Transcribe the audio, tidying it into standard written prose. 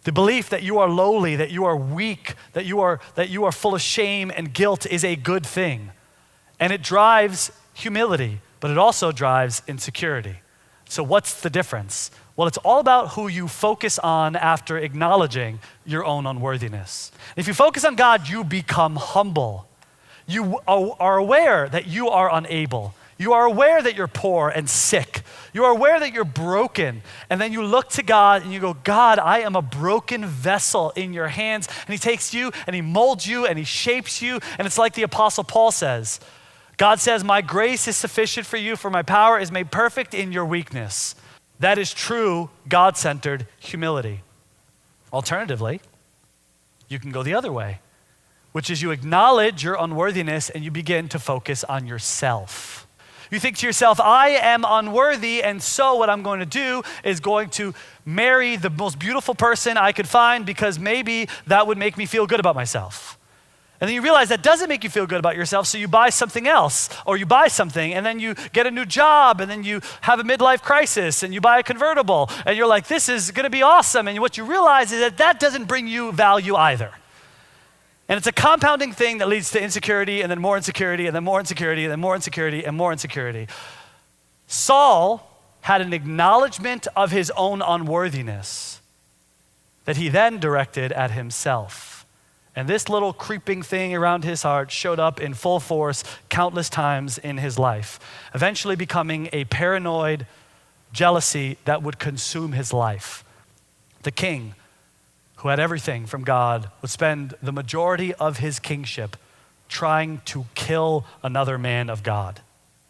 The belief that you are lowly, that you are weak, that you are full of shame and guilt is a good thing. And it drives humility, but it also drives insecurity. So what's the difference? Well, it's all about who you focus on after acknowledging your own unworthiness. If you focus on God, you become humble. You are aware that you are unable. You are aware that you're poor and sick. You are aware that you're broken. And then you look to God and you go, God, I am a broken vessel in your hands. And he takes you and he molds you and he shapes you. And it's like the Apostle Paul says. God says, my grace is sufficient for you, for my power is made perfect in your weakness. That is true God-centered humility. Alternatively, you can go the other way, which is you acknowledge your unworthiness and you begin to focus on yourself. You think to yourself, I am unworthy, and so what I'm going to do is going to marry the most beautiful person I could find because maybe that would make me feel good about myself. And then you realize that doesn't make you feel good about yourself, so you buy something else, or you buy something, and then you get a new job, and then you have a midlife crisis, and you buy a convertible, and you're like, this is gonna be awesome. And what you realize is that that doesn't bring you value either. And it's a compounding thing that leads to insecurity, and then more insecurity, and then more insecurity, and then more insecurity, and more insecurity. Saul had an acknowledgement of his own unworthiness that he then directed at himself. And this little creeping thing around his heart showed up in full force countless times in his life, eventually becoming a paranoid jealousy that would consume his life. The king, who had everything from God, would spend the majority of his kingship trying to kill another man of God.